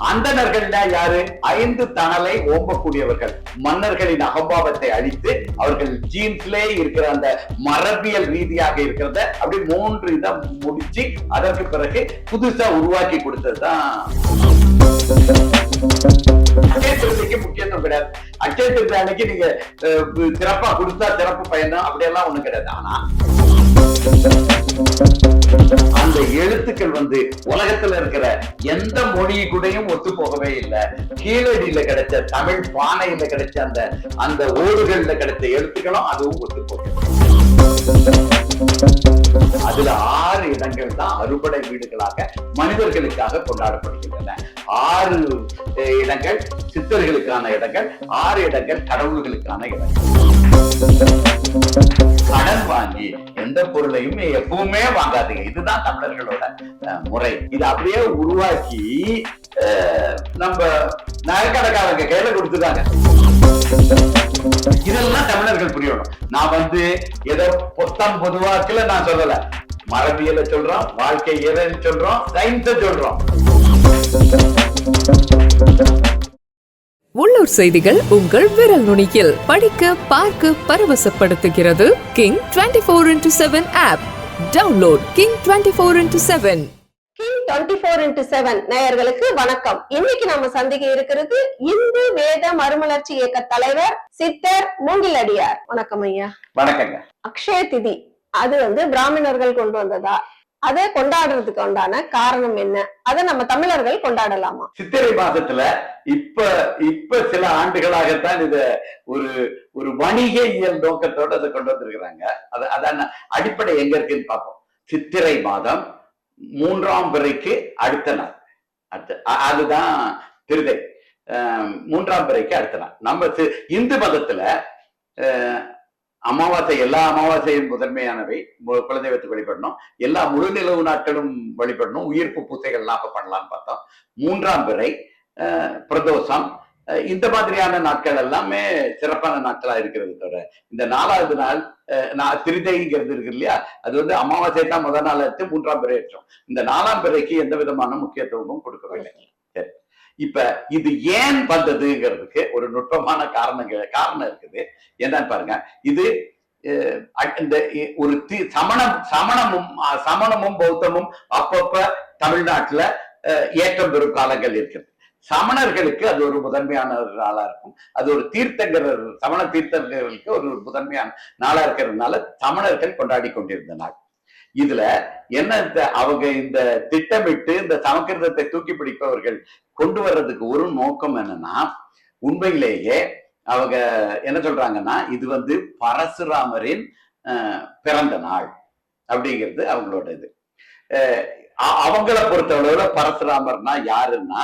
அந்தணர்கள்னா யாரு? 5 தணலை ஓம்பக்கூடியவர்கள். மன்னர்களின் அகம்பாவத்தை அழித்து அவர்கள் ஜீன்ஸ்லே இருக்கிற அந்த மரபியல் ரீதியாக இருக்கிறத அப்படி 3 இதை முடிச்சு அதற்கு பிறகு புதுசா உருவாக்கி கொடுத்ததுதான் அட்சய திருதிக்கு முக்கியத்துவம் கிடையாது. அட்சய திருதி அன்னைக்கு நீங்க சிறப்பா கொடுத்தா சிறப்பு பயணம் அப்படியெல்லாம் ஒண்ணும் கிடையாது. ஆனா அந்த எழுத்துக்கள் உலகத்துல இருக்கிற எந்த மொழி கூடயும் ஒத்து போகவே இல்லை. கீழடியில கிடைச்ச தமிழ் பானையில கிடைச்ச அந்த ஓடுகள்ல கிடைச்ச எழுத்துக்களும் அதுவும் ஒத்து போகுது. அதுல 6 இடங்கள் தான் அறுபடை வீடுகளாக மனிதர்களுக்காக கொண்டாடப்படுகின்றன. 6 இடங்கள் சித்தர்களுக்கான இடங்கள், 6 இடங்கள் கடவுள்களுக்கான இடங்கள். கடன் வாங்கி எந்த பொருளையும் எப்பவுமே வாங்காதீங்க. இதுதான் தமிழர்களோட முறை. இது அப்படியே உருவாக்கி நம்ம நகைக்கடைக்காரங்க கையில கொடுத்துட்டாங்க. இதெல்லாம் தமிழர்கள் புரியணும். நான் ஏதோ பொத்தம் பொதுவாக்குல நான் சொல்லல. மரபியலை சொல்றோம், வாழ்க்கை இயல் சொல்றோம், சயின்ஸ சொல்றோம். உள்ளூர் செய்திகள் உங்கள் விரல் நுனியில் படிக்க பார்க்க பரவசப்படுத்துகிறது King 24x7 app. Download King 24x7. King 24x7 நேயர்களுக்கு வணக்கம். இன்னைக்கு நாம சந்திக்க இருக்கிறது இந்து வேத மறுமலர்ச்சி இயக்க தலைவர் சித்தர் மூங்கிலடியார். வணக்கம் ஐயா. வணக்கங்க. அக்ஷய திதி அது பிராமணர்கள் கொண்டு வந்ததா? அதை கொண்டாடுறதுக்கு உண்டான காரணம் என்ன? அதை நம்ம தமிழர்கள் கொண்டாடலாமா? சித்திரை மாதத்துல இப்ப சில ஆண்டுகளாகத்தான் இத ஒரு வணிக இயல் நோக்கத்தோட அதை கொண்டு வந்திருக்கிறாங்க. அதான் அடிப்படை எங்க இருக்குன்னு பார்ப்போம். சித்திரை மாதம் 3ஆம் பிறைக்கு அடுத்த நாள், அதுதான் திருதை. 3ஆம் பிறைக்கு அடுத்த நாள். நம்ம இந்து மதத்துல அமாவாசை, எல்லா அமாவாசையும் முதன்மையானவை. குலதெய்வத்துக்கு வழிபடணும், எல்லா முழு நிலவு நாட்களும் வழிபடணும், உயிர்ப்பு பூசைகள்லாம் அப்ப பண்ணலாம்னு பார்த்தோம். 3ஆம் பிறை, பிரதோஷம், இந்த மாதிரியான நாட்கள் எல்லாமே சிறப்பான நாட்களா இருக்கிறது. தவிர இந்த 4வது நாள் திருதைங்கிறது இருக்கு இல்லையா, அது அமாவாசை தான் முதல் நாள் எடுத்து 3ஆம் பிறை ஏற்றோம். இந்த 4ஆம் பிறைக்கு எந்த விதமான முக்கியத்துவமும் கொடுக்கவில்லை. சரி, இப்ப இது ஏன் வந்ததுங்கிறதுக்கு ஒரு நுட்பமான காரணம் இருக்குது. என்னன்னு பாருங்க. இது இந்த ஒரு சமணமும் பௌத்தமும் அப்பப்ப தமிழ்நாட்டுல ஏற்றம் பெறும் காலங்கள் இருக்கிறது. சமணர்களுக்கு அது ஒரு முதன்மையான நாளா இருக்கும். அது ஒரு தீர்த்தங்கரர், சமண தீர்த்தர்களுக்கு ஒரு முதன்மையான நாளா இருக்கிறதுனால சமணர்கள் கொண்டாடி கொண்டிருந்த நாள். இதுல என்ன, அவங்க இந்த திட்டமிட்டு இந்த சமக்கிருதத்தை தூக்கி பிடிப்பவர்கள் கொண்டு வர்றதுக்கு ஒரு நோக்கம் என்னன்னா, உண்மையிலேயே அவங்க என்ன சொல்றாங்கன்னா, இது பரசுராமரின் பிறந்த நாள் அப்படிங்கிறது அவங்களோட இது. அவங்கள பொறுத்தளவுல பரசுராமர்னா யாருன்னா,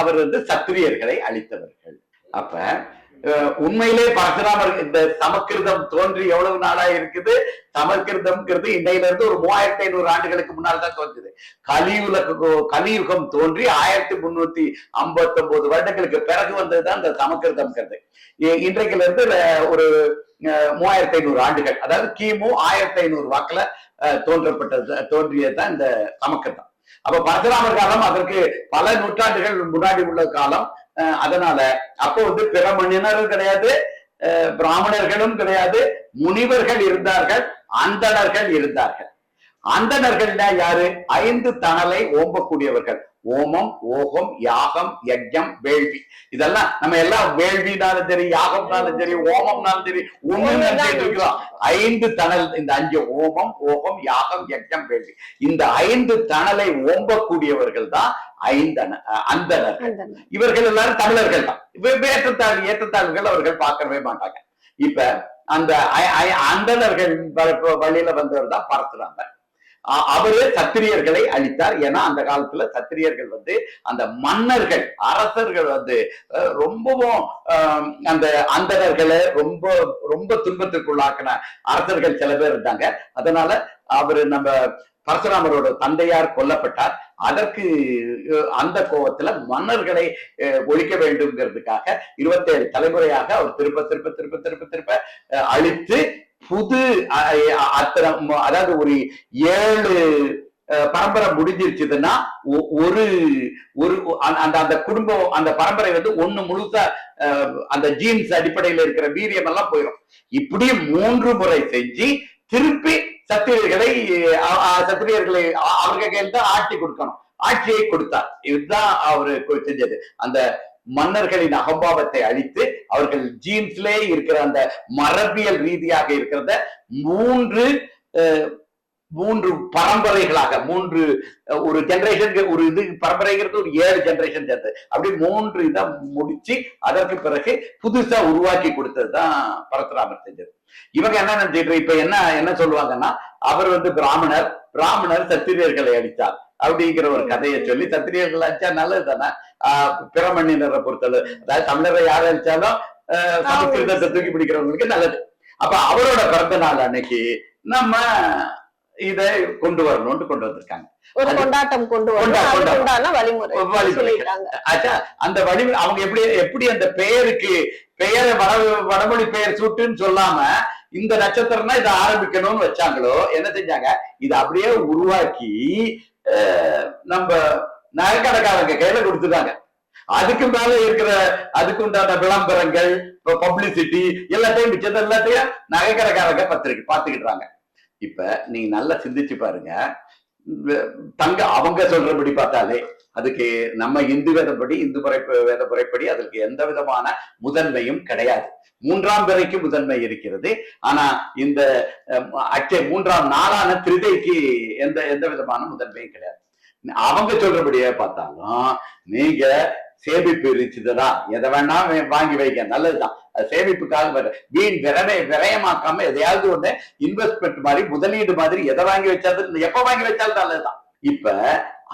அவர் சத்திரியர்களை அழித்தவர்கள். அப்ப உண்மையிலே பரசுராமர் இந்த சமக்கிருதம் தோன்றி எவ்வளவு நாளா இருக்குது? சமக்கிருதம்ங்கிறது இன்னையில இருந்து ஒரு 3500 ஆண்டுகளுக்கு முன்னால் தான் தோன்றுது. கலியுகம் தோன்றி 1359 வருடங்களுக்கு பிறகு வந்ததுதான் இந்த சமக்கிருதம்ங்கிறது. இன்றைக்குல இருந்து ஒரு 3500 ஆண்டுகள், அதாவது கிமு 1500 வாக்குல தோன்றியதுதான் இந்த சமக்கிருதம். அப்ப பரசுராமர் காலம் அதற்கு பல நூற்றாண்டுகள் முன்னாடி உள்ள காலம். அதனால அப்போ பிற மனிதரும் கிடையாது, பிராமணர்களும் கிடையாது, முனிவர்கள் இருந்தார்கள், அந்தணர்கள் இருந்தார்கள். அந்தணர்கள்னா யாரு? 5 தணலை ஓம்பக்கூடியவர்கள். ஓமம், ஓகம், யாகம், யஜ்ஞம், வேள்வி. இதெல்லாம் நம்ம எல்லாம் வேள்வினாலும் சரி, யாகம்னாலும் சரி, ஓமம்னாலும் சரி, ஒண்ணு இருக்கிறோம். 5 தணல், இந்த 5 ஓமம், ஓகம், யாகம், யஜ்ஞம், வேள்வி. இந்த 5 தணலை ஓம்பக்கூடியவர்கள் தான் அந்தணர்கள். இவர்கள் எல்லாரும் தமிழர்கள் தான். ஏற்றத்தாழ்வுகள் அவர்கள் பார்க்கவே மாட்டாங்க. இப்ப அந்த அந்தணர்கள் வழியில வந்தவர் தான் பரசுராமர். அவரு சத்திரியர்களை அழித்தார். ஏன்னா அந்த காலத்துல சத்திரியர்கள் அந்த மன்னர்கள், அரசர்கள் ரொம்பவும் அந்த அந்தணர்களை ரொம்ப ரொம்ப துன்பத்திற்குள்ளாக்கின அரசர்கள் சில பேர் இருந்தாங்க. அதனால அவரு நம்ம பரசுராமரோட தந்தையார் கொல்லப்பட்டார். அதற்கு அந்த கோபத்துல மன்னர்களை ஒழிக்க வேண்டும்ங்கிறதுக்காக 27 தலைமுறையாக அவர் திருப்ப திருப்ப திருப்ப திருப்ப திருப்ப அழித்து புது அதாவது ஒரு 7 பரம்பரை முடிஞ்சிருச்சுதுன்னா ஒரு ஒரு அந்த குடும்பம் அந்த பரம்பரை வந்து ஒண்ணு முழுசா அந்த ஜீன்ஸ் அடிப்படையில் இருக்கிற வீரியம் எல்லாம் போயிடும். இப்படி 3 முறை செஞ்சு திருப்பி சத்திரியர்களை அவங்க கையில் தான் ஆட்சி கொடுக்கணும். ஆட்சியை கொடுத்தார். இதுதான் அவரு செஞ்சது. அந்த மன்னர்களின் அகம்பாவத்தை அழித்து அவர்கள் ஜீன்ஸ்லே இருக்கிற அந்த மரபியல் ரீதியாக இருக்கிறத 3 பரம்பரைகளாக ஒரு ஜெனரேஷன் ஒரு இது பரம்பரைங்கிறது ஒரு 7 ஜெனரேஷன் சேர்த்து அப்படி 3 இதை முடிச்சு அதற்கு பிறகு புதுசா உருவாக்கி கொடுத்ததுதான் பரசுராமர் செஞ்சது. இவங்க என்ன நினைச்சிட்டு இப்ப என்ன சொல்லுவாங்கன்னா அவர் வந்து பிராமணர் சத்திரியர்களை அடித்தார் அப்படிங்கிற ஒரு கதையை சொல்லி சத்திரியர்கள் அடிச்சா நல்லது தானே. பிறமண்ணினரை பொறுத்தளவு அதாவது தமிழரை யார் அடிச்சாலும் சமஸ்கிருதத்தை தூக்கி பிடிக்கிறவங்களுக்கு நல்லது. அப்ப அவரோட பிறந்த நாள் அன்னைக்கு நம்ம இதை கொண்டு வரணும்னு கொண்டு வந்திருக்காங்க. ஒரு கொண்டாட்டம் கொண்டு வழிமுறை. அந்த வழிமுறை அவங்க எப்படி அந்த பெயரை வடமொழி பெயர் சூட்டுன்னு சொல்லாம இந்த நட்சத்திரம்னா இதை ஆரம்பிக்கணும்னு வச்சாங்களோ என்ன செஞ்சாங்க, இதை அப்படியே உருவாக்கி நம்ம நகைக்கடைக்காரங்க கையில கொடுத்துட்டாங்க. அதுக்கு மேல இருக்கிற அதுக்கு உண்டான விளம்பரங்கள் பப்ளிசிட்டி எல்லாத்தையும் மிச்சத்தை எல்லாத்தையும் நகைக்கடைக்காரங்க பாத்துக்கிட்டாங்க. இப்ப நீங்க நல்லா சிந்திச்சு பாருங்க. அவங்க சொல்றபடி பார்த்தாலே அதுக்கு நம்ம இந்து வேதப்படி வேத முறைப்படி அதற்கு எந்த விதமான முதன்மையும் கிடையாது. 3ஆம் பிறைக்கு முதன்மை இருக்கிறது. ஆனா இந்த 3ஆம் நாளான திருதைக்கு எந்த விதமான முதன்மையும் கிடையாது. அவங்க சொல்றபடியே பார்த்தாலும் நீங்க சேமிப்பு இருந்துச்சுதா எதை வேணா வாங்கி வைக்க நல்லதுதான். சேமிப்புக்காக வீண் விரயமாக்காம எதையாவது ஒண்ணு இன்வெஸ்ட்மெண்ட் மாதிரி முதலீடு மாதிரி எதை வாங்கி வச்சாலும் எப்ப வாங்கி வச்சாலும் நல்லதுதான். இப்ப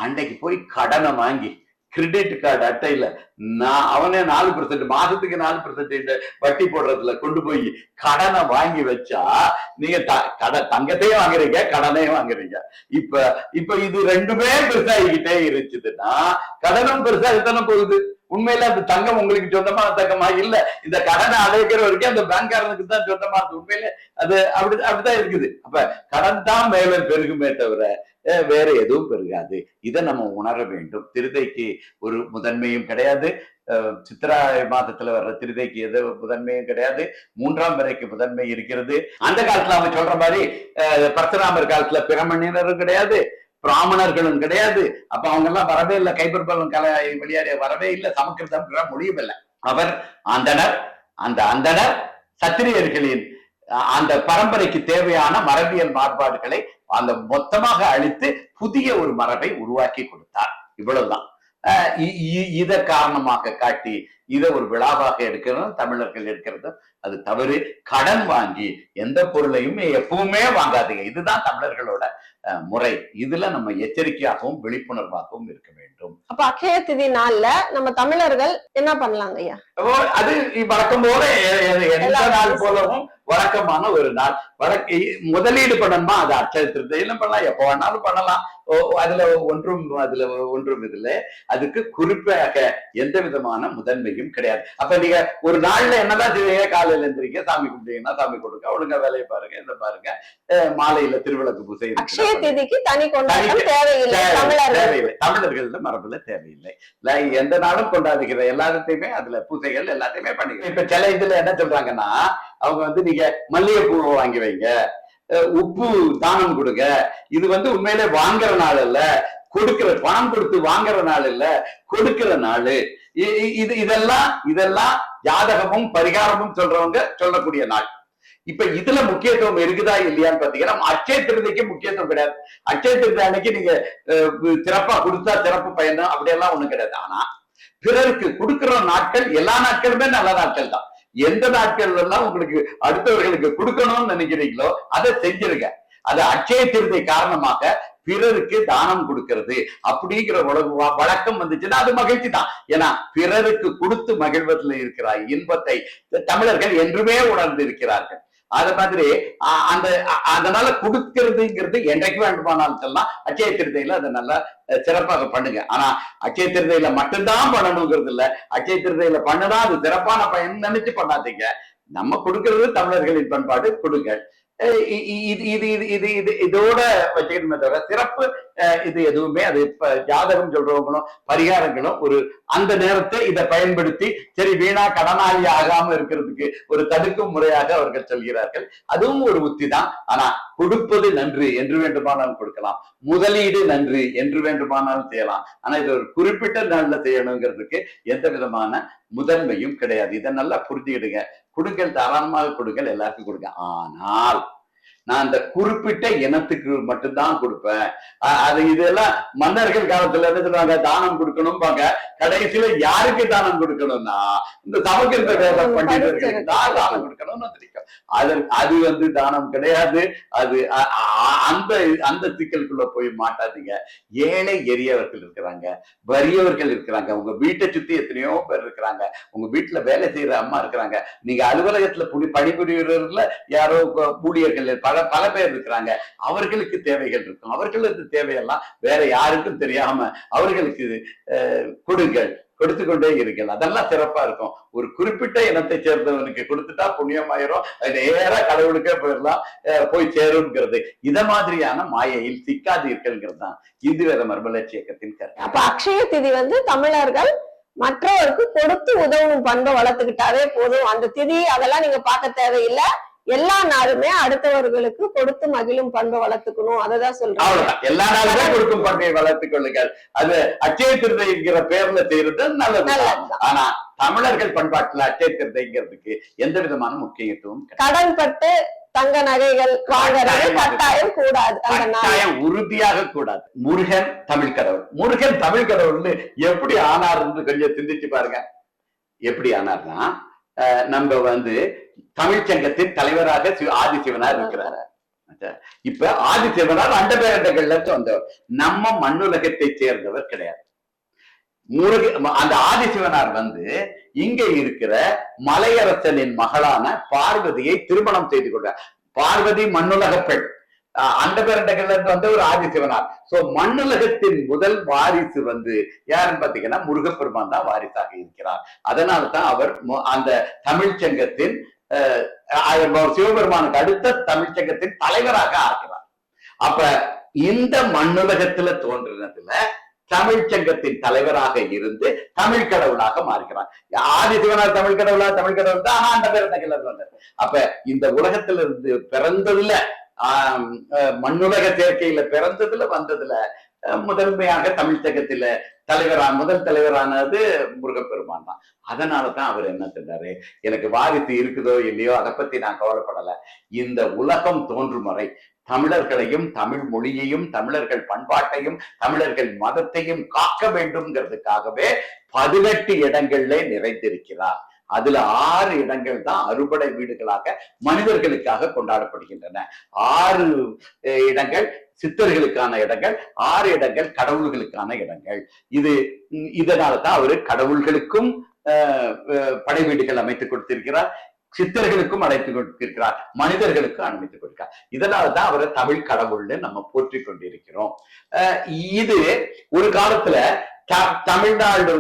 அன்னைக்கு போய் கடனை வாங்கி கிரெடிட் கார்டு அட்டையில அவனே 4% மாசத்துக்கு 4% வட்டி போடுறதுல கொண்டு போய் கடனை வாங்கி வச்சா நீங்க தங்கத்தையும் வாங்குறீங்க கடனையும் வாங்குறீங்க. இப்ப இது ரெண்டுமே பெருசாகிக்கிட்டே இருந்துச்சுன்னா கடனும் பெருசா தானே போகுது. உண்மையில அந்த தங்கம் உங்களுக்கு சொந்தமான தங்கமா இல்ல, இந்த கடனை அடைக்கிற வரைக்கும் அந்த பேங்க்காரனுக்கு தான் சொந்தமா இருக்கு. உண்மையில அது அப்படிதான் இருக்குது. அப்ப கடன் தான் மேல பெருகுமே தவிர வேற எதுவும் பெருகாது. இதை நம்ம உணர வேண்டும். திருதைக்கு ஒரு முதன்மையும் கிடையாது. சித்ரா மாதத்துல வர்ற திருதைக்கு எது முதன்மையும் கிடையாது. 3ஆம் பிறைக்கு முதன்மை இருக்கிறது. அந்த காலத்துல அவங்க சொல்ற மாதிரி பரசுராமர் காலத்துல பிறமண்ணினரும் கிடையாது, பிராமணர்களும் கிடையாது. அப்ப அவங்க எல்லாம் வரவே இல்லை. கைப்பற்பலம் கலை வெளியாட வரவே இல்லை. சமஸ்கிருதம் மொழியும் இல்லை. அவர் அந்த அந்தனர் சத்திரியர்களின் அந்த பரம்பரைக்கு தேவையான மரபியல் மாறுபாடுகளை அந்த மொத்தமாக அழித்து புதிய ஒரு மரபை உருவாக்கி கொடுத்தார். இவ்வளவுதான். இத காரணமாக காட்டி இதை ஒரு விழாவாக எடுக்கணும் தமிழர்கள் எடுக்கிறது அது தவறு. கடன் வாங்கி எந்த பொருளையும் எப்பவுமே வாங்காதீங்க. இதுதான் தமிழர்களோட முறை. இதுல நம்ம எச்சரிக்கையாகவும் விழிப்புணர்வாகவும் இருக்க வேண்டும். அப்ப அக்ஷய திதி நாள்ல நம்ம தமிழர்கள் என்ன பண்ணலாங்க ஐயா? அது வழக்கம் போல எந்த நாள் போலவும் வழக்கமான ஒரு நாள். முதலீடு பண்ணணுமா அது அட்சய திருத்தையில பண்ணலாம், எப்ப வேணாலும் பண்ணலாம். அதுல ஒன்றும் இதுல அதுக்கு குறிப்பாக எந்த விதமான முதன்மையும் கிடையாது. அப்ப நீங்க ஒரு நாள்ல என்னதான் செய்வீங்க? காலையில எழுந்திரிக்க, சாமி கும்பிட்டீங்கன்னா சாமி கொடுக்க, ஒழுங்கா வேலையை பாருங்க, இந்த பாருங்க, மாலையில திருவிளக்கு பூசை. அக்ஷய திதிக்கு தனி கொண்டாட்டம் தேவையில்லை. தமிழர்கள் மரபுல தேவையில்லை. எந்த நாளும் கொண்டாடுகிற எல்லாத்தையுமே அதுல பூசைகள் எல்லாத்தையுமே பண்ணிக்கிறேன். இப்ப சில இதுல என்ன சொல்றாங்கன்னா அவங்க வந்து நீங்க மல்லிகைப்பூவை வாங்கி வைங்க, உப்பு தானம் கொடுங்க. இது வந்து உண்மையிலே வாங்குற நாள் இல்ல, கொடுக்கிற பணம் கொடுத்து வாங்குற நாள் இல்ல, கொடுக்கிற நாள். இதெல்லாம் ஜாதகமும் பரிகாரமும் சொல்றவங்க சொல்லக்கூடிய நாள். இப்ப இதுல முக்கியத்துவம் இருக்குதா இல்லையான்னு பாத்தீங்கன்னா அட்சய திருதிக்கு முக்கியத்துவம் கிடையாது. அட்சய திருதி அன்னைக்கு நீங்க சிறப்பா கொடுத்தா சிறப்பு பயணம் அப்படியெல்லாம் ஒண்ணும் கிடையாது. ஆனா பிறருக்கு கொடுக்கிற நாட்கள் எல்லா நாட்களுமே நல்ல நாட்கள் தான். எந்த நாட்கள் எல்லாம் உங்களுக்கு அடுத்தவர்களுக்கு கொடுக்கணும்னு நினைக்கிறீங்களோ அதை செஞ்சிருங்க. அது அட்சய திருதி காரணமாக பிறருக்கு தானம் கொடுக்கிறது அப்படிங்கிற வழக்கம் வந்துச்சுன்னா அது மகிழ்ச்சி தான். ஏன்னா பிறருக்கு கொடுத்து மகிழ்வதில் இருக்கிற இன்பத்தை தமிழர்கள் என்றுமே உணர்ந்து இருக்கிறார்கள். அது மாதிரி அதனால கொடுக்கிறதுங்கிறது என்றைக்கு வேண்டுமானாலும் சொல்லலாம். அட்சய திருதையில அதை நல்லா சிறப்பாக பண்ணுங்க. ஆனா அட்சய திருதையில மட்டும்தான் பண்ணணுங்கிறது இல்ல. அட்சய திருதையில பண்ணுனா அது சிறப்பான பயன் நினைச்சு பண்ணாதீங்க. நம்ம கொடுக்கிறது தமிழர்களின் பண்பாடு, கொடுங்க. இதோட வச்சுக்கணுமே தவிர சிறப்பு இது எதுவுமே அது ஜாதகம் சொல்றவங்களும் பரிகாரங்களும் ஒரு அந்த நேரத்தை இதை பயன்படுத்தி சரி வீணா கடனாளி ஆகாம இருக்கிறதுக்கு ஒரு தடுக்கும் முறையாக அவர்கள் சொல்கிறார்கள். அதுவும் ஒரு உத்தி தான். ஆனா கொடுப்பது நன்று என்று வேண்டுமானாலும் கொடுக்கலாம், முதலீடு நன்று என்று வேண்டுமானாலும் செய்யலாம். ஆனா இது ஒரு குறிப்பிட்ட நாள்ல செய்யணுங்கிறதுக்கு எந்த விதமான முதன்மையும் கிடையாது. இதை நல்லா புரிஞ்சுக்கிடுங்க. கொடுங்கள், தாராளமாக கொடுங்கள், எல்லாருக்கும் கொடுங்க. ஆனால் நான் அந்த குறிப்பிட்ட இனத்துக்கு மட்டும்தான் கொடுப்பேன். அது இதெல்லாம் மன்னர்கள் காலத்துல என்ன சொல்லுவாங்க, தானம் கொடுக்கணும்பாங்க. கடைசியில யாருக்கு தானம் கொடுக்கணும்னா இந்த சமக்கிருத வேத பண்டிதர்களுக்கு தான் தானம் கொடுக்கணும்னு தெரியும். அது தானம் கிடையாது. அது அந்த சிக்கலுக்குள்ள போய் மாட்டாதீங்க. ஏழை எரியவர்கள் இருக்கிறாங்க, வறியவர்கள் இருக்கிறாங்க, உங்க வீட்டை சுத்தி எத்தனையோ பேர் இருக்கிறாங்க, உங்க வீட்டுல வேலை செய்யற அம்மா இருக்கிறாங்க, நீங்க அலுவலகத்துல பணிபுரியவர்கள யாரோ ஊழியர்கள் பல பேர் இருக்கிறாங்க. அவர்களுக்கு தேவைகள் இருக்கும். அவர்களுக்கு தேவையெல்லாம் வேற யாருக்கும் தெரியாம அவர்களுக்கு கொடுங்கள், கொடுத்து கொண்டே இருங்கள். அதெல்லாம் சிறப்பா இருக்கும். ஒரு குறிப்பிட்ட இனத்தை சேர்ந்தவனுக்கு கொடுத்துட்டா புண்ணியமாயிரும், நேரா கடவுளுக்கே போயிடலாம், போய் சேருங்கிறது. இத மாதிரியான மாயையில் சிக்காதீர்கள்ங்கிறது தான் இந்து வேத மறுமலர்ச்சி இயக்கத்தின் கருத்து. அப்ப அக்ஷய திதி தமிழர்கள் மற்றவருக்கு கொடுத்து உதவும் பண்பை வளர்த்துக்கிட்டாவே போதும். அந்த திதி அதெல்லாம் நீங்க பார்க்க தேவையில்லை. எல்லா நாளுமே அடுத்தவர்களுக்கு கொடுத்து மகிழும் பண்பை வளர்த்துக்கணும். அததான் சொல்றேன். அவ்வளவுதான். எல்லா நாளுமே கொடுக்கும் பண்பை வளர்த்துக் கொள்ளுங்கள். அது அச்சய திருதைங்கிற பேர்ல செய்யறது நல்லது. ஆனா தமிழர்கள் பண்பாட்டுல அச்சய திருதைங்கிறதுக்கு எந்த விதமான முக்கியத்துவம் கடன் பட்டு தங்க நகைகள் வாங்குறது கட்டாயம் கூடாது. கட்டாயம் உறுதியாக கூடாது. முருகன் தமிழ் கடவுள். முருகன் தமிழ் கடவுள்னு எப்படி ஆனார்னு கொஞ்சம் சிந்திச்சு பாருங்க. எப்படி ஆனார்னா, நம்ம தமிழ்ச்சங்கத்தின் தலைவராக ஆதிசிவனார் இருக்கிறார். இப்ப ஆதிசிவனார் அண்டபேரண்டகள்ல வந்தவர். நம்ம மண்ணுலகத்தை சேர்ந்தவர் கிடையாது. அந்த ஆதிசிவனார் இங்க இருக்கிற மலையரசனின் மகளான பார்வதியை திருமணம் செய்து கொண்டார். பார்வதி மண்ணுலக பெண், அண்டபேரண்டகள்ல ஒரு ஆதிசிவனார். சோ மண்ணுலகத்தின் முதல் வாரிசு யாருன்னு பாத்தீங்கன்னா முருகப்பெருமான் தான் வாரிசாக இருக்கிறார். அதனால்தான் அவர் அந்த தமிழ்ச்சங்கத்தின் சிவபெருமானுக்கு அடுத்த தமிழ்ச்சங்கத்தின் தலைவராக ஆகிறார். அப்ப இந்த மண்ணுலகத்துல தோன்றினதுல தமிழ்ச்சங்கத்தின் தலைவராக இருந்து தமிழ் கடவுளாக மாறுகிறார். ஆதிசிவனார் தமிழ் கடவுளா? தமிழ் கடவுள் தான். ஆனா அண்டபேரண்டகள்ல அப்ப இந்த உலகத்துல இருந்து பிறந்ததுல மண்ணுலக சேர்க்கையில பிறந்ததுல வந்ததுல முதன்மையாக தமிழ்ச்சங்கத்தில முதல் தலைவரானது முருகப்பெருமான் தான். அதனாலதான் அவர் என்ன சொன்னாரு, எனக்கு வாரிசு இருக்குதோ இல்லையோ அதை பத்தி நான் கவலைப்படல. இந்த உலகம் தோன்றும் வரை தமிழர்களையும் தமிழ் மொழியையும் தமிழர்கள் பண்பாட்டையும் தமிழர்கள் மதத்தையும் காக்க வேண்டும்ங்கிறதுக்காகவே 18 இடங்கள்ல நிறைந்திருக்கிறார். அதுல 6 இடங்கள் தான் அறுபடை வீடுகளாக மனிதர்களுக்காக கொண்டாடப்படுகின்றன. 6 இடங்கள் சித்தர்களுக்கான இடங்கள், 6 இடங்கள் கடவுள்களுக்கான இடங்கள். இதனாலதான் அவரு கடவுள்களுக்கும் படை வீடுகள் அமைத்துக் கொடுத்திருக்கிறார், சித்தர்களுக்கும் அழைத்து கொடுத்திருக்கிறார், மனிதர்களுக்கும் அமைத்துக் கொடுக்கிறார். இதனாலதான் அவரை தமிழ் கடவுள்னு நம்ம போற்றி கொண்டிருக்கிறோம். இது ஒரு காலத்துல தமிழ்நாடு,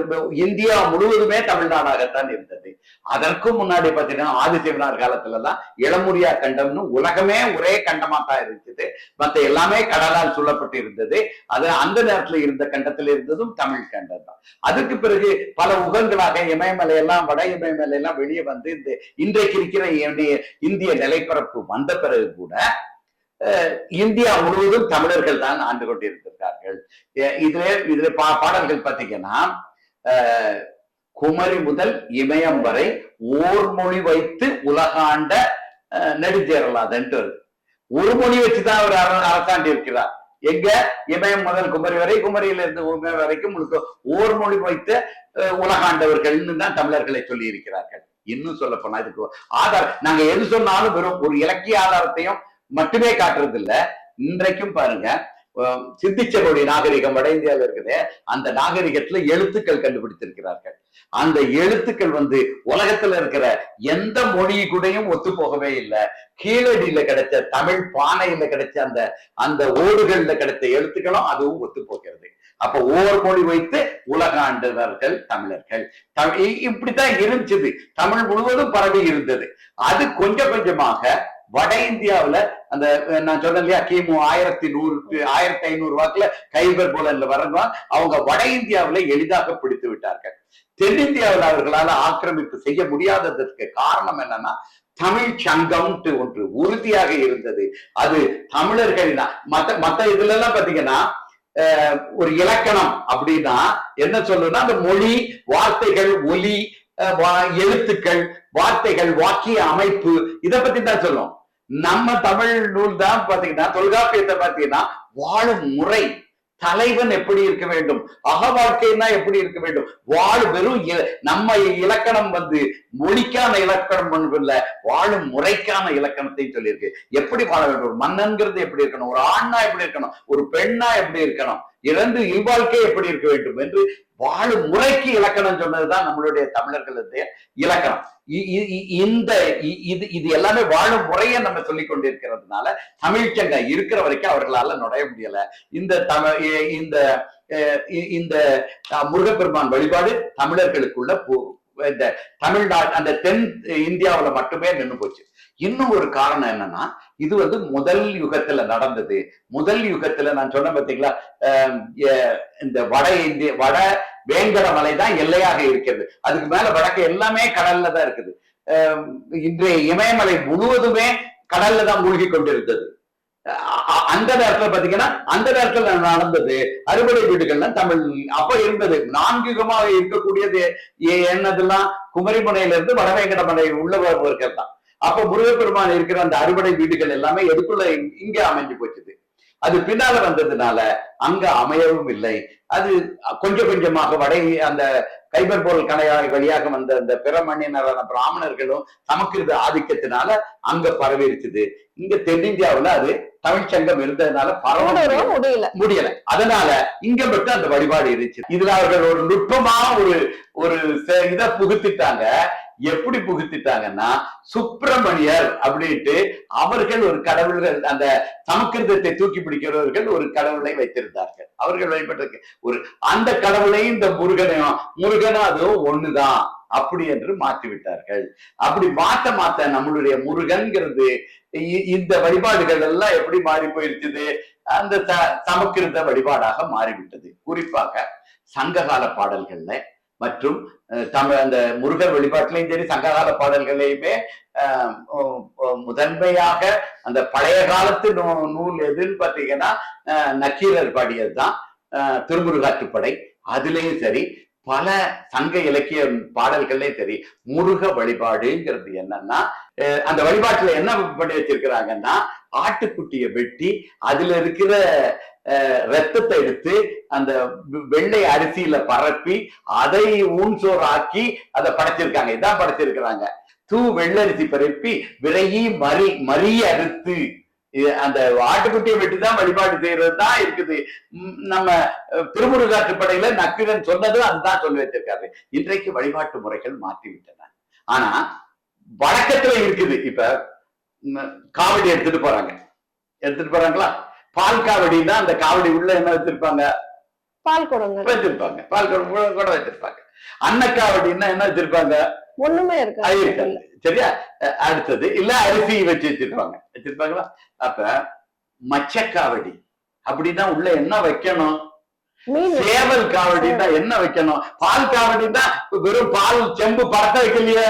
இந்தியா முழுவதுமே தமிழ்நாடாகத்தான் இருந்தது. அதற்கும் முன்னாடி பாத்தீங்கன்னா ஆதிசிவனார் காலத்துல எல்லாம் இளமுரியா கண்டம்னு உலகமே ஒரே கண்டமா தான் இருந்துச்சு. மத்த எல்லாமே கடலால் சூழப்பட்டு இருந்தது. அது அந்த நேரத்துல இருந்த கண்டத்துல இருந்ததும் தமிழ் கண்டம் தான். அதுக்கு பிறகு பல உகங்களாக இமயமலையெல்லாம் வட இமயமலையெல்லாம் வெளியே இந்த இன்றைக்கு இருக்கிற இந்திய நிலைப்பரப்பு வந்த பிறகு கூட இந்தியா முழுவதும் தமிழர்கள் தான் ஆண்டு கொண்டிருக்கிறார்கள். இதுல பாடல்கள் பாத்தீங்கன்னா, குமரி முதல் இமயம் வரை ஓர் மொழி வைத்து உலகாண்ட நெடுஞ்சேரலாதன்ட்டு ஒரு மொழி வச்சுதான் அவர் அரசாண்டி இருக்கிறார். எங்க இமயம் முதல் குமரி வரை, குமரியில இருந்து இமயம் வரைக்கும் முழுக்க ஓர் மொழி வைத்து உலகாண்டவர்கள்னு தான் தமிழர்களை சொல்லி இருக்கிறார்கள். இன்னும் சொல்ல போனா இதுக்கு ஆதாரம் நாங்க எது சொன்னாலும் வெறும் ஒரு இலக்கிய ஆதாரத்தையும் மட்டுமே காட்டுறது இல்ல. இன்றைக்கும் பாருங்க, சித்திச்சனுடைய நாகரிகம் வட இந்தியாவில் இருக்குது. அந்த நாகரிகத்துல எழுத்துக்கள் கண்டுபிடித்திருக்கிறார்கள். அந்த எழுத்துக்கள் உலகத்துல இருக்கிற எந்த மொழி கூடயும் ஒத்து போகவே இல்லை. கீழடியில கிடைச்ச தமிழ் பானையில கிடைச்ச அந்த ஓடுகள்ல கிடைச்ச எழுத்துக்களும் அதுவும் ஒத்து போகிறது. அப்ப ஓர் மொழி வைத்து உலகாண்டவர்கள் தமிழர்கள். இப்படித்தான் இருந்துச்சு. தமிழ் முழுவதும் பரவி இருந்தது. அது கொஞ்சம் கொஞ்சமாக வட இந்தியாவுல அந்த நான் சொன்னேன் இல்லையா கிமு 1500 வாக்குல கைபர் போலன்ல வரவங்க அவங்க வட இந்தியாவுல எளிதாக பிடித்து விட்டார்கள். தென்னிந்தியாவில் அவர்களால் ஆக்கிரமிப்பு செய்ய முடியாததற்கு காரணம் என்னன்னா தமிழ் சங்கம் ஒன்று உறுதியாக இருந்தது. அது தமிழர்கள் மத்த இதுல எல்லாம் பாத்தீங்கன்னா ஒரு இலக்கணம் அப்படின்னா என்ன சொல்லணும்னா அந்த மொழி, வார்த்தைகள், ஒலி, எழுத்துக்கள், வார்த்தைகள், வாக்கிய அமைப்பு இதை பத்தி தான் சொல்லும். நம்ம தமிழ் நூல் தான் பாத்தீங்கன்னா தொல்காப்பியத்தை பாத்தீங்கன்னா வாழும் முறை, தலைவன் எப்படி இருக்க வேண்டும், அக வாழ்க்கைன்னா எப்படி இருக்க வேண்டும், வெறும் நம்ம இலக்கணம் மொழிக்கான இலக்கணம் இல்ல, வாழும் முறைக்கான இலக்கணத்தை சொல்லியிருக்கு. எப்படி வாழ வேண்டும், ஒரு மன்னன்கிறது எப்படி இருக்கணும், ஒரு ஆண்னா எப்படி இருக்கணும், ஒரு பெண்ணா எப்படி இருக்கணும், இல்வாழ்க்கை எப்படி இருக்க வேண்டும் என்று வாழும் முறைக்கு இலக்கணம் சொன்னதுதான் நம்மளுடைய தமிழர்களுடைய இலக்கணம். இது எல்லாமே வாழும் முறையை நம்ம சொல்லிக் கொண்டிருக்கிறதுனால தமிழ்ச்சங்கம் இருக்கிற வரைக்கும் அவர்களால நுழைய முடியல. இந்த முருகப்பெருமான் வழிபாடு தமிழர்களுக்குள்ள இந்த தமிழ்நாடு அந்த தென் இந்தியாவில மட்டுமே நின்று போச்சு. இன்னும் ஒரு காரணம் என்னன்னா இது முதல் யுகத்துல நடந்தது. முதல் யுகத்துல நான் சொன்ன பார்த்தீங்களா இந்த வட வேங்கட மலை தான் எல்லையாக இருக்கிறது. அதுக்கு மேல வடக்கு எல்லாமே கடல்ல தான் இருக்குது. இன்றைய இமயமலை முழுவதுமே கடல்ல தான் மூழ்கி கொண்டிருந்தது. அந்த நேரத்துல பாத்தீங்கன்னா அந்த நேரத்துல நடந்தது அறுபடை வீடுகள்லாம் தமிழ் அப்ப இருந்தது. 4 யுகமாக இருக்கக்கூடியது என்னதெல்லாம் குமரிமுனையில இருந்து வடவேங்கடமலை உள்ளவர்கள் தான். அப்ப முருகப்பெருமான் இருக்கிற அந்த அறுபடை வீடுகள் எல்லாமே எதுக்குள்ள இங்க அமைஞ்சு போச்சுது. அது பின்னால வந்ததுனால அங்க அமையவும் இல்லை. அது கொஞ்சம் கொஞ்சமாக அந்த கைபர் போல் கணையாய் வழியாக வந்த அந்த பிற மண்ணினரான பிராமணர்களும் சமஸ்கிருத ஆதிக்கத்தினால அங்க பரவிருச்சுது. இங்க தென்னிந்தியாவுல அது தமிழ்ச்சங்கம் இருந்ததுனால பரவ முடியல. அதனால இங்க மட்டும் அந்த வழிபாடு இருந்துச்சு. இதுல அவர்கள் ஒரு நுட்பமா ஒரு இதை புகுத்திட்டாங்க. எப்படி புகுத்திட்டாங்கன்னா சுப்பிரமணியர் அப்படின்ட்டு அவர்கள் ஒரு கடவுள்கள், அந்த சமஸ்கிருதத்தை தூக்கி பிடிக்கிறவர்கள் ஒரு கடவுளை வைத்திருந்தார்கள். அவர்கள் வழிபட்டிருக்க அந்த கடவுளை இந்த முருகனும் அதுவும் ஒண்ணுதான் அப்படி என்று மாற்றி விட்டார்கள். அப்படி மாத்த நம்மளுடைய முருகன்கிறது இந்த வழிபாடுகள் எல்லாம் எப்படி மாறி போயிருச்சுது, அந்த சமஸ்கிருத வழிபாடாக மாறிவிட்டது. குறிப்பாக சங்ககால பாடல்கள்ல மற்றும் அந்த முருகர் வழிபாட்டிலையும் சரி சங்ககால பாடல்களையுமே முதன்மையாக அந்த பழைய காலத்து நூல் எதுன்னு பாத்தீங்கன்னா நக்கீரர் பாடியதுதான் திருமுருகாற்றுப்படை. அதுலயும் சரி பல சங்க இலக்கிய பாடல்கள்லயும் சரி முருக வழிபாடுங்கிறது என்னன்னா அந்த வழிபாட்டுல என்ன பண்ணி வச்சிருக்கிறாங்கன்னா ஆட்டுக்குட்டியை வெட்டி அதுல இருக்கிற ரத்தத்தை எடுத்து அந்த வெள்ளை அரிசியில பரப்பி அதை ஊன்சோறு ஆக்கி அதை படைச்சிருக்காங்க. இதான் படைச்சிருக்கிறாங்க. வெள்ளரிசி பரப்பி விரையி மறி அறுத்து அந்த ஆட்டுக்குட்டியை வெட்டிதான் வழிபாடு செய்யறதுதான் இருக்குது. நம்ம திருமுருகாற்றுப்படையில நக்கீரன் சொன்னதும் அதுதான் சொல்லி வச்சிருக்காரு. இன்றைக்கு வழிபாட்டு முறைகள் மாற்றிவிட்டன. ஆனா வழக்கத்துல இருக்குது. இப்ப காவடி எடுத்துட்டு போறாங்களா, பால் காவடினா அந்த காவடி உள்ள என்ன வச்சிருப்பாங்க, பால் குடம் வச்சிருப்பாங்க, பால் குடம் கூட வச்சிருப்பாங்க. அன்னக்காவடினா என்ன வச்சிருப்பாங்க, ஒண்ணுமே இருக்காது. சரியா? அடுத்தது இல்ல அரிசி வச்சிருப்பாங்களா? அப்ப மச்சக்காவடி அப்படின்னா உள்ள என்ன வைக்கணும், சேவல் காவடினா என்ன வைக்கணும், பால் காவடினா வெறும் பால் செம்பு படத்தை வைக்கலையே,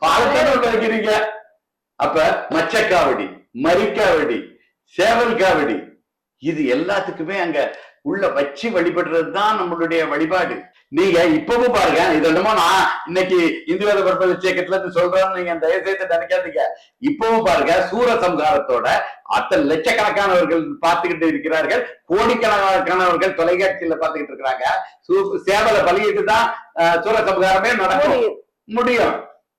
பாலத்தான வைக்கிறீங்க. அப்ப மச்சக்காவடி, மரிக்காவடி, சேவல் காவடி இது எல்லாத்துக்குமே அங்க உள்ள வச்சு வழிபடுறதுதான் நம்மளுடைய வழிபாடு. நீங்க இப்பவும் பாருங்க, இது என்னமோ நான் இன்னைக்கு இந்து வேத பற்பதிச்சேக்கத்துல இருந்து சொல்றேன்னு நீங்க தயவுசெய்து நினைக்காதீங்க. இப்பவும் பாருங்க சூரசம்ஹாரத்தோட அத்தனை லட்சக்கணக்கானவர்கள் பார்த்துக்கிட்டு இருக்கிறார்கள், கோடிக்கணக்கானவர்கள் தொலைக்காட்சியில பார்த்துக்கிட்டு இருக்கிறாங்க. சேவலை பலியிட்டு தான் சூரசம்ஹாரமே நடக்கும் முடியும்.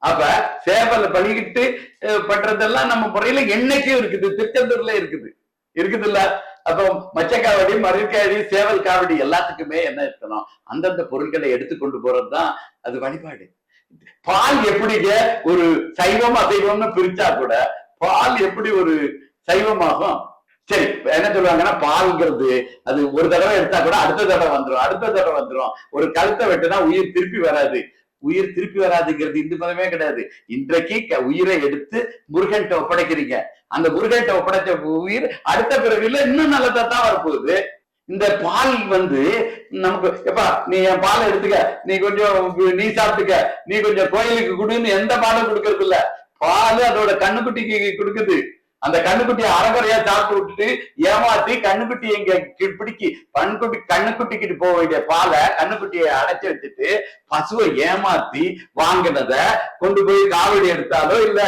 அப்ப சேவலை பலியிட்டு பண்றதெல்லாம் நம்ம முறையில என்னைக்கும் இருக்குது, திருச்செந்தூர்ல இருக்குது இல்ல. அப்போ மச்சக்காவடி, மரிக்காவடி, சேவல் காவடி எல்லாத்துக்குமே என்ன இருக்கணும், அந்தந்த பொருட்களை எடுத்துக்கொண்டு போறதுதான் அது வழிபாடு. பால் எப்படிங்க ஒரு சைவம் அசைவம்னு பிரிச்சா கூட பால் எப்படி ஒரு சைவமாகும்? சரி, என்ன சொல்லுவாங்கன்னா பால்ங்கிறது அது ஒரு தடவை எடுத்தா கூட அடுத்த தடவை வந்துடும். ஒரு கழுத்தை வெட்டுனா உயிர் திருப்பி வராது. உயிர் திருப்பி வராதுங்கிறது இந்து மதமே கிடையாது. இன்றைக்கு உயிரை எடுத்து முருகன்ட்ட ஒப்படைக்கிறீங்க, அந்த முருகன்ட்ட ஒப்படைச்ச உயிர் அடுத்த பிறவில இன்னும் நல்லதா தான் வரப்போகுது. இந்த பால் நமக்கு எப்பா நீ என் பாலை எடுத்துக்க, நீ கொஞ்சம் நீ சாப்பிட்டுக்க, நீ கொஞ்சம் கோயிலுக்கு கொடுன்னு எந்த பாலும் கொடுக்கறது இல்ல. பால் அதோட கண்ணுக்குட்டிக்கு கொடுக்குது. அந்த கண்ணுக்குட்டியை அறகுறையா சாப்பிட்டு விட்டுட்டு ஏமாத்தி கண்ணுக்குட்டி எங்க பிடிக்கி கண்ணுக்குட்டிக்கிட்டு போக வேண்டிய பாலை கண்ணுக்குட்டியை அடைச்சி வச்சுட்டு பசுவை ஏமாத்தி வாங்கினத கொண்டு போய் காவடி எடுத்தாலோ இல்ல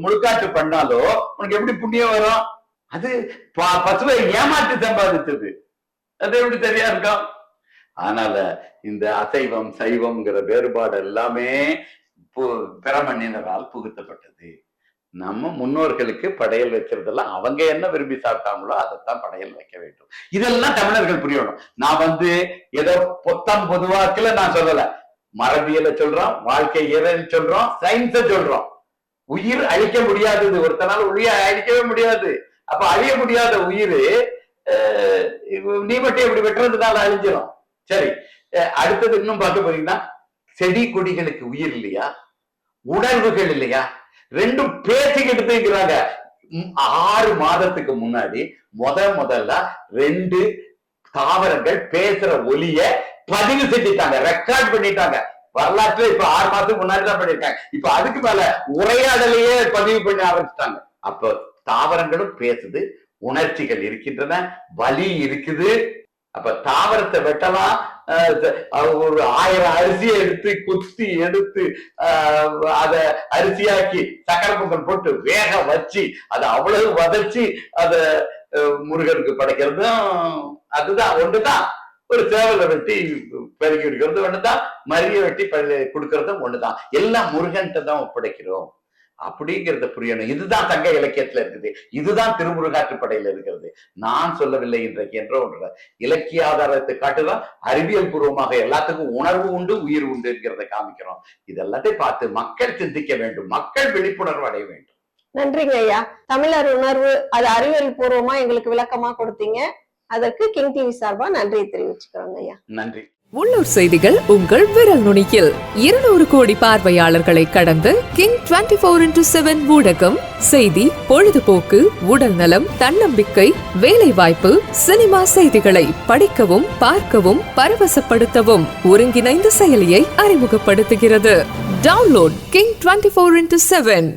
முழுக்காட்டு பண்ணாலோ உனக்கு எப்படி புண்ணியம் வரும்? அது பசுவை ஏமாற்றி சம்பாதிச்சது. அது எப்படி சரியா இருக்கும்? அதனால இந்த அசைவம் சைவம்ங்கிற வேறுபாடு எல்லாமே பிறமண்ணினரால் புகுத்தப்பட்டது. நம்ம முன்னோர்களுக்கு படையல் வைக்கிறதெல்லாம் அவங்க என்ன விரும்பி சாப்பிட்டாங்களோ அதைத்தான் படையல் வைக்க வேண்டும். இதெல்லாம் தமிழர்கள் புரியணும். நான் ஏதோ பொத்தம் பொதுவாக்குல நான் சொல்லல, மரபியலை சொல்றோம், வாழ்க்கை இயல் சொல்றோம், சயின்ஸ சொல்றோம். உயிர் அழிக்க முடியாதது, ஒருத்தனால உயிர் அழிக்கவே முடியாது. அப்ப அழிய முடியாத உயிர் நீ மட்டும் எப்படி வெட்டுறதுனால அழிஞ்சிடும். சரி, அடுத்தது இன்னும் பார்க்க போறீங்கன்னா செடி கொடிகளுக்கு உயிர் இல்லையா, உணர்வுகள் இல்லையா? ரெண்டும் பேசிக்கிட்டு இருக்கிறாங்க. 6 மாதத்துக்கு முன்னாடி முதல்ல 2 தாவரங்கள் பேசுற ஒலிய பதிவு செஞ்சுட்டாங்க, ரெக்கார்ட் பண்ணிட்டாங்க. வரலாற்றுல இப்ப 6 மாசத்துக்கு முன்னாடி தான் பண்ணிருக்காங்க. இப்ப அதுக்கு மேல உரையாடலையே பதிவு பண்ண ஆரம்பிச்சிட்டாங்க. அப்ப தாவரங்களும் பேசுது, உணர்ச்சிகள் இருக்கின்றன, வலி இருக்குது. அப்ப தாவரத்தை வெட்டலாம், ஒரு 1000 அரிசியை எடுத்து குத்தி எடுத்து அத அரிசியாக்கி சக்கரை பொங்கல் போட்டு வேக வச்சு அதை அவ்வளவு வதச்சி அத முருகனுக்கு படைக்கிறதும் அதுதான் ஒண்ணுதான். ஒரு சேவலை வெட்டி பெருக்கி விடுக்கிறது ஒண்ணுதான், மரிய வெட்டி கொடுக்கறதும் ஒண்ணுதான். எல்லாம் முருகன்ட்ட தான் ஒப்படைக்கிறோம் அப்படிங்கிறத புரியணும். இதுதான் சங்க இலக்கியத்துல இருக்குது, இதுதான் திருமுருகாற்றுப்படையில இருக்கிறது. நான் சொல்லவில்லை இன்றைக்கு என்ற ஒன்று. இலக்கிய ஆதாரத்தை காட்டுதான் அறிவியல் பூர்வமாக எல்லாத்துக்கும் உணர்வு உண்டு, உயிர் உண்டு என்கிறத காமிக்கிறோம். இதெல்லாத்தையும் பார்த்து மக்கள் சிந்திக்க வேண்டும், மக்கள் விழிப்புணர்வு அடைய வேண்டும். நன்றிங்க ஐயா. தமிழர் உணர்வு அது அறிவியல் பூர்வமா எங்களுக்கு விளக்கமா கொடுத்தீங்க. அதற்கு கிங் டிவி சார்பா நன்றியை தெரிவிச்சுக்கிறோங்க ஐயா. நன்றி. உள்ளூர் செய்திகள் உங்கள் விரல் நுனியில். 200 கோடி பார்வையாளர்களை கடந்து கிங் 24x7 ஊடகம் செய்தி, பொழுதுபோக்கு, உடல் நலம், தன்னம்பிக்கை, வேலை வாய்ப்பு, சினிமா செய்திகளை படிக்கவும் பார்க்கவும் பரவசப்படுத்தவும் ஒருங்கிணைந்த செயலியை அறிமுகப்படுத்துகிறது. Download King 24x7.